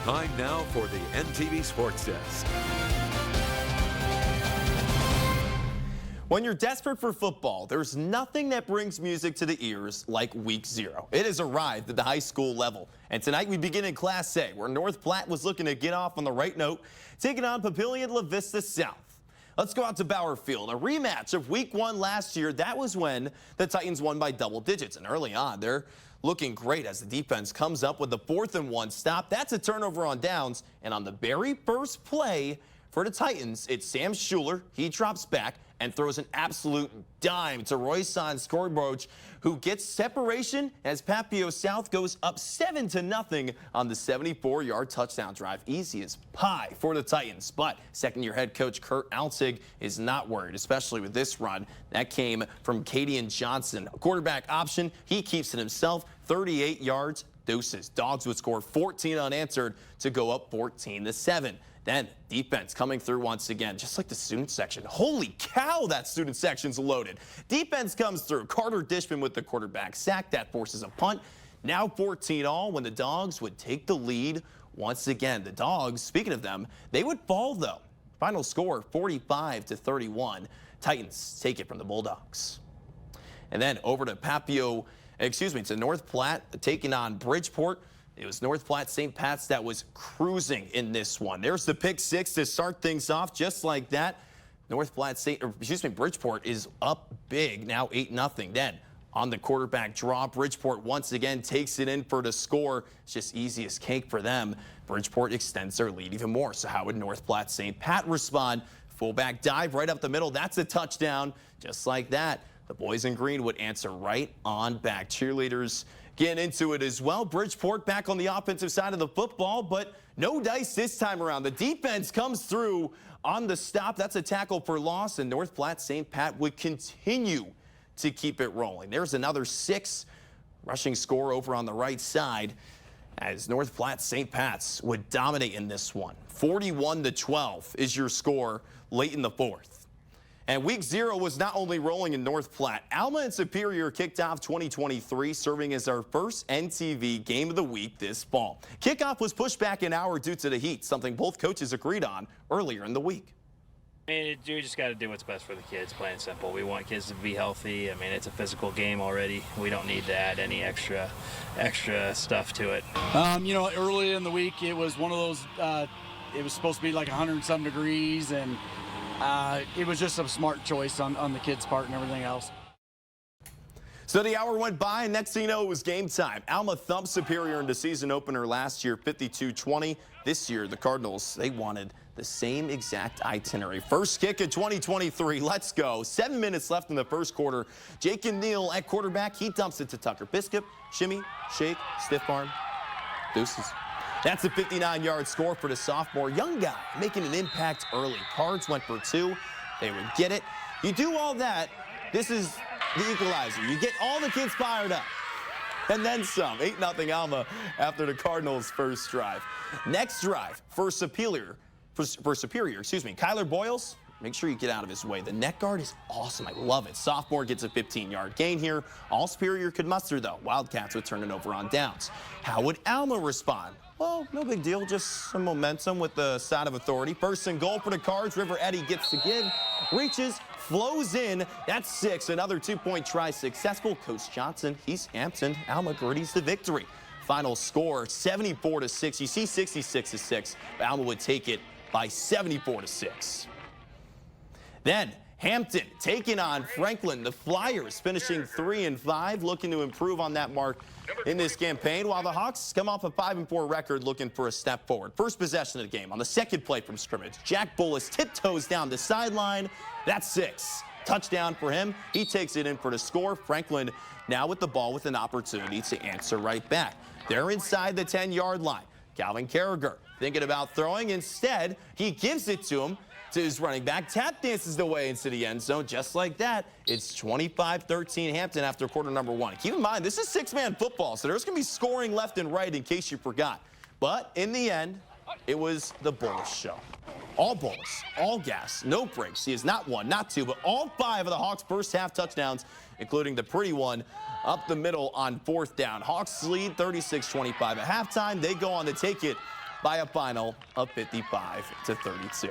Time now for the NTV Sports Desk. When you're desperate for football, there's nothing that brings music to the ears like Week 0. It has arrived at the high school level. And tonight we begin in Class A, where North Platte was looking to get off on the right note, taking on Papillion La Vista South. Let's go out to Bowerfield, a rematch of Week 1 last year. That was when the Titans won by double digits. And early on, they're looking great as the defense comes up with the 4th and 1 stop. That's a turnover on downs. And on the very first play for the Titans, it's Sam Schuler. He drops back and throws an absolute dime to Royson Scorbroach, who gets separation as Papio South goes up 7-0 on the 74-yard touchdown drive. Easy as pie for the Titans, but second-year head coach Kurt Altig is not worried, especially with this run. That came from Cadian Johnson. A quarterback option, he keeps it himself, 38 yards, deuces. Dogs would score 14 unanswered to go up 14-7. Then defense coming through once again, just like the student section. Holy cow, that student section's loaded. Defense comes through. Carter Dishman with the quarterback sack. That forces a punt. Now 14 all when the Dogs would take the lead once again. The Dogs, speaking of them, they would fall though. Final score 45-31. Titans take it from the Bulldogs. And then over to to North Platte taking on Bridgeport. It was North Platte St. Pat's that was cruising in this one. There's the pick six to start things off just like that. Bridgeport is up big, now 8-0. Then on the quarterback draw, Bridgeport once again takes it in for the score. It's just easy as cake for them. Bridgeport extends their lead even more. So how would North Platte St. Pat respond? Fullback dive right up the middle. That's a touchdown. Just like that, the boys in green would answer right on back. Cheerleaders getting into it as well. Bridgeport back on the offensive side of the football, but no dice this time around. The defense comes through on the stop. That's a tackle for loss, and North Platte St. Pat would continue to keep it rolling. There's another 6 rushing score over on the right side as North Platte St. Pat's would dominate in this one. 41-12 is your score late in the 4th. And Week 0 was not only rolling in North Platte. Alma and Superior kicked off 2023, serving as our first NTV game of the week this fall. Kickoff was pushed back an hour due to the heat, something both coaches agreed on earlier in the week. I mean, you just got to do what's best for the kids, plain and simple. We want kids to be healthy. I mean, it's a physical game already. We don't need to add any extra stuff to it. Early in the week, it was one of those, it was supposed to be like 100-some degrees, and it was just a smart choice on the kids' part and everything else. So the hour went by, and next thing you know, it was game time. Alma thumped Superior in the season opener last year, 52-20. This year, the Cardinals, they wanted the same exact itinerary. First kick of 2023. Let's go. 7 minutes left in the first quarter. Jake and Neal at quarterback. He dumps it to Tucker Biscup. Shimmy, shake, stiff arm, deuces. That's a 59-yard score for the sophomore. Young guy making an impact early. Cards went for 2. They would get it. You do all that. This is the equalizer. You get all the kids fired up. And then some. 8-0 Alma after the Cardinals' first drive. Next drive for Superior, Kyler Boyles, make sure you get out of his way. The net guard is awesome. I love it. Sophomore gets a 15-yard gain here. All Superior could muster, though. Wildcats would turn it over on downs. How would Alma respond? Well, no big deal. Just some momentum with the side of authority. First and goal for the Cards. River Eddie gets to give. Reaches. Flows in. That's 6. Another 2-point try successful. Coach Johnson, he's Hampton. Alma gritties the victory. Final score 74-6. You see 66-6. But Alma would take it by 74-6. Then Hampton taking on Franklin. The Flyers finishing 3-5, looking to improve on that mark in this campaign, while the Hawks come off a 5-4 record looking for a step forward. First possession of the game on the second play from scrimmage. Jack Bullis tiptoes down the sideline. That's 6. Touchdown for him. He takes it in for the score. Franklin now with the ball with an opportunity to answer right back. They're inside the 10-yard line. Calvin Carragher thinking about throwing. Instead, he gives it to him. To his running back, tap dances the way into the end zone. Just like that, it's 25-13 Hampton after quarter number 1. Keep in mind, this is 6-man football, so there's going to be scoring left and right in case you forgot. But in the end, it was the Bullis show. All Bullis, all gas, no breaks. He has not 1, not 2, but all 5 of the Hawks' first half touchdowns, including the pretty one up the middle on 4th down. Hawks lead 36-25 at halftime. They go on to take it by a final of 55-32.